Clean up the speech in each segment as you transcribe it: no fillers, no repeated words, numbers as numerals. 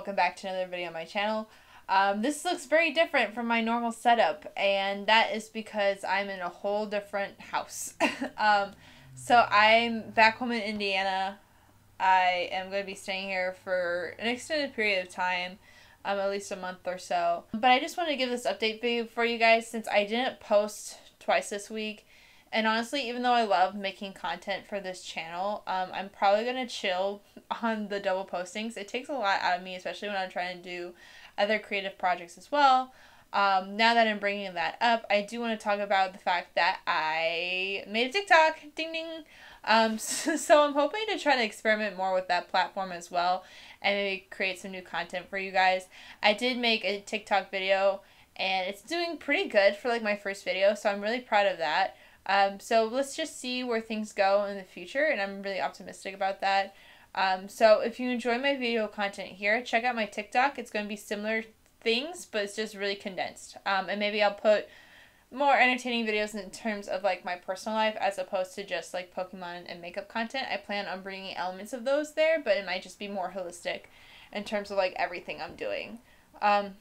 welcome back to another video on my channel. This looks very different from my normal setup, and that is because I'm in a whole different house. So I'm back home in Indiana. I am going to be staying here for an extended period of time, at least a month or so. But I just wanted to give this update video for you guys since I didn't post twice this week. And honestly, even though I love making content for this channel, I'm probably going to chill on the double postings. It takes a lot out of me, especially when I'm trying to do other creative projects as well. Now that I'm bringing that up, I do want to talk about the fact that I made a TikTok. Ding ding. So I'm hoping to try to experiment more with that platform as well and maybe create some new content for you guys. I did make a TikTok video and it's doing pretty good for like my first video, so I'm really proud of that. So let's just see where things go in the future, and I'm really optimistic about that. So if you enjoy my video content here, check out my TikTok. It's going to be similar things, but it's just really condensed. And maybe I'll put more entertaining videos in terms of like my personal life as opposed to just like Pokemon and makeup content. I plan on bringing elements of those there, but it might just be more holistic in terms of like everything I'm doing.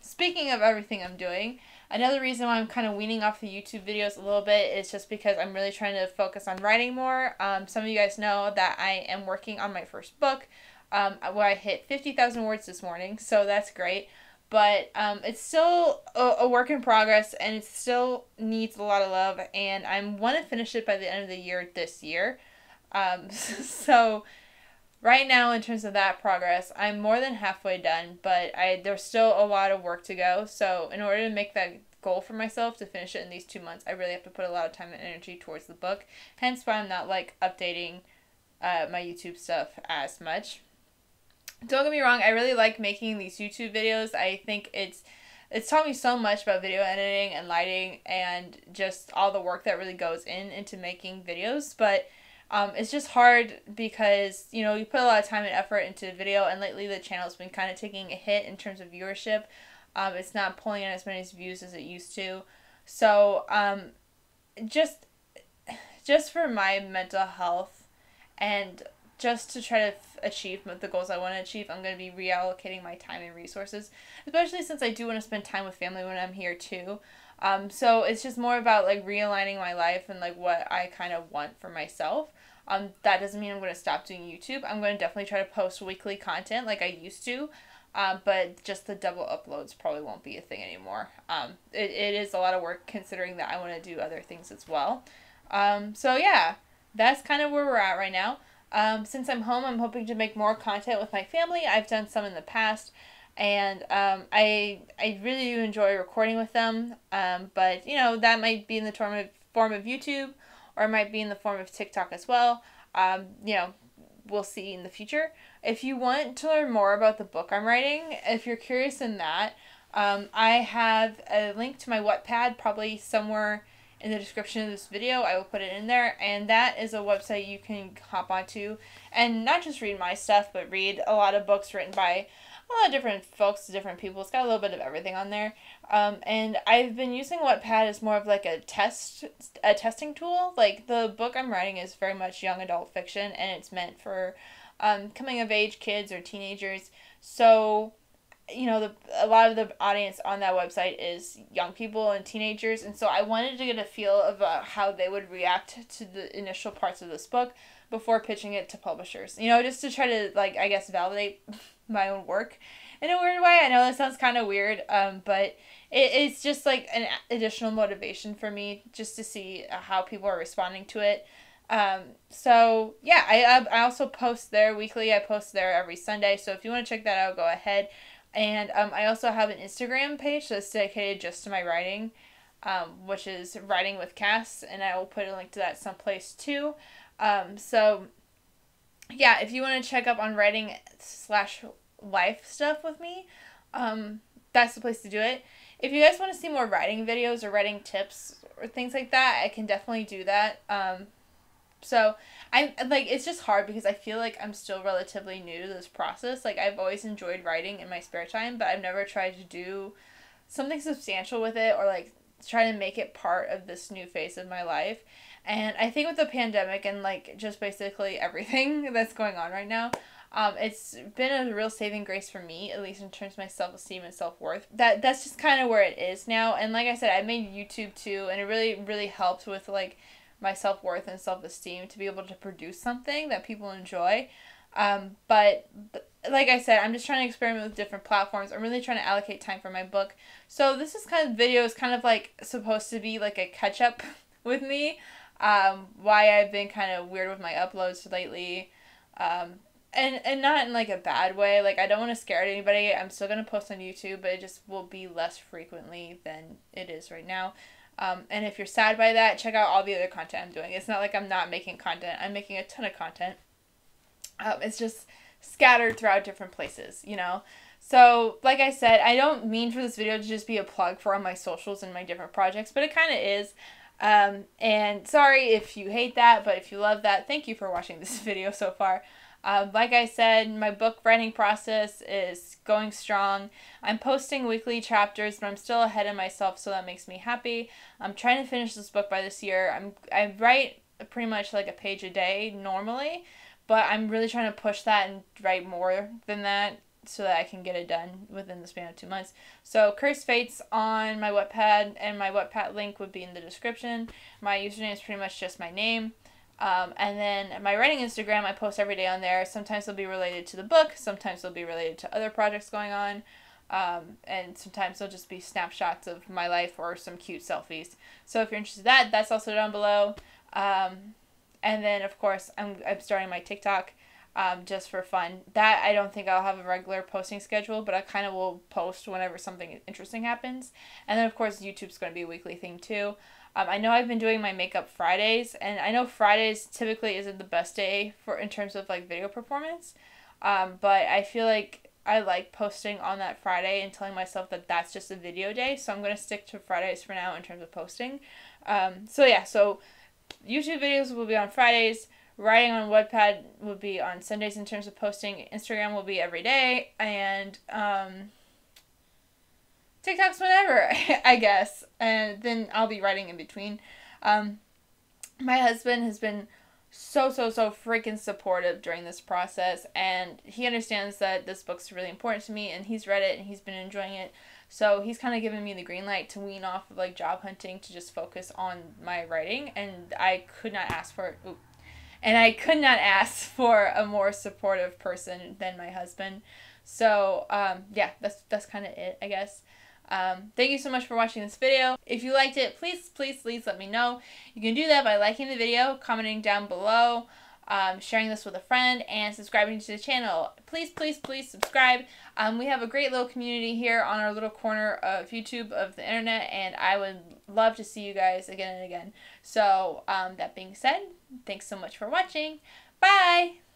Speaking of everything I'm doing, another reason why I'm kind of weaning off the YouTube videos a little bit is just because I'm really trying to focus on writing more. Some of you guys know that I am working on my first book, where I hit 50,000 words this morning, so that's great. But it's still a work in progress, and it still needs a lot of love, and I want to finish it by the end of the year this year. So right now, in terms of that progress, I'm more than halfway done, but there's still a lot of work to go. So in order to make that goal for myself to finish it in these 2 months, I really have to put a lot of time and energy towards the book. Hence why I'm not like updating my YouTube stuff as much. Don't get me wrong, I really like making these YouTube videos. I think it's taught me so much about video editing and lighting and just all the work that really goes into making videos, but it's just hard because, you know, you put a lot of time and effort into video, and lately the channel's been kind of taking a hit in terms of viewership. It's not pulling in as many views as it used to. So, just for my mental health and just to try to achieve the goals I want to achieve, I'm going to be reallocating my time and resources, especially since I do want to spend time with family when I'm here too. So it's just more about like realigning my life and like what I kind of want for myself. That doesn't mean I'm going to stop doing YouTube. I'm going to definitely try to post weekly content like I used to. But just the double uploads probably won't be a thing anymore. It is a lot of work considering that I want to do other things as well. So yeah, that's kind of where we're at right now. Since I'm home, I'm hoping to make more content with my family. I've done some in the past, and I really do enjoy recording with them. But you know, that might be in the form of YouTube, or it might be in the form of TikTok as well. You know, we'll see in the future. If you want to learn more about the book I'm writing, if you're curious in that, I have a link to my Webpad probably somewhere in the description of this video. I will put it in there, and that is a website you can hop onto and not just read my stuff, but read a lot of books written by a lot of different folks, different people. It's got a little bit of everything on there. And I've been using Webpad as more of like a testing tool. Like, the book I'm writing is very much young adult fiction, and it's meant for coming of age kids or teenagers. So, you know, a lot of the audience on that website is young people and teenagers, and so I wanted to get a feel of how they would react to the initial parts of this book before pitching it to publishers. You know, just to try to, like, I guess, validate my own work in a weird way. I know that sounds kind of weird, but it's just like an additional motivation for me just to see how people are responding to it. So yeah, I also post there weekly. I post there every Sunday, so if you want to check that out, go ahead. And I also have an Instagram page that's dedicated just to my writing, which is Writing with Cass, and I will put a link to that someplace too. So yeah, if you want to check up on writing / life stuff with me, that's the place to do it. If you guys want to see more writing videos or writing tips or things like that, I can definitely do that. So I like, it's just hard because I feel like I'm still relatively new to this process. Like, I've always enjoyed writing in my spare time, but I've never tried to do something substantial with it or like try to make it part of this new phase of my life. And I think with the pandemic and like just basically everything that's going on right now, it's been a real saving grace for me, at least in terms of my self-esteem and self-worth. That's just kind of where it is now. And like I said, I made YouTube too, and it really, really helped with like my self-worth and self-esteem to be able to produce something that people enjoy. But like I said, I'm just trying to experiment with different platforms. I'm really trying to allocate time for my book. So this is kind of video is kind of like supposed to be like a catch up with me. Why I've been kind of weird with my uploads lately. And not in like a bad way. Like I don't want to scare anybody. I'm still gonna post on YouTube, but it just will be less frequently than it is right now. And if you're sad by that, check out all the other content I'm doing. It's not like I'm not making content. I'm making a ton of content. It's just scattered throughout different places, you know? So, like I said, I don't mean for this video to just be a plug for all my socials and my different projects, but it kind of is. And sorry if you hate that, but if you love that, thank you for watching this video so far. Like I said, my book writing process is going strong. I'm posting weekly chapters, but I'm still ahead of myself, so that makes me happy. I'm trying to finish this book by this year. I write pretty much like a page a day normally, but I'm really trying to push that and write more than that so that I can get it done within the span of 2 months. So Cursed Fates on my Webpad, and my Webpad link would be in the description. My username is pretty much just my name. And then my writing Instagram, I post every day on there. Sometimes they'll be related to the book. Sometimes they'll be related to other projects going on. And sometimes they'll just be snapshots of my life or some cute selfies. So if you're interested in that, that's also down below. And then, of course, I'm starting my TikTok just for fun. That I don't think I'll have a regular posting schedule, but I kind of will post whenever something interesting happens. And then, of course, YouTube's going to be a weekly thing, too. I know I've been doing my makeup Fridays, and I know Fridays typically isn't the best day in terms of, like, video performance. But I feel like I like posting on that Friday and telling myself that that's just a video day. So I'm going to stick to Fridays for now in terms of posting. So YouTube videos will be on Fridays. Writing on Webpad will be on Sundays in terms of posting. Instagram will be every day. And TikTok's whenever, I guess. And then I'll be writing in between. My husband has been so freaking supportive during this process. And he understands that this book's really important to me. And he's read it and he's been enjoying it. So he's kind of given me the green light to wean off of like job hunting to just focus on my writing, and I could not ask for a more supportive person than my husband. So yeah, that's kind of it, I guess. Thank you so much for watching this video. If you liked it, please let me know. You can do that by liking the video, commenting down below, sharing this with a friend, and subscribing to the channel. Please subscribe. We have a great little community here on our little corner of YouTube of the internet, and I would love to see you guys again and again. So, that being said, thanks so much for watching. Bye!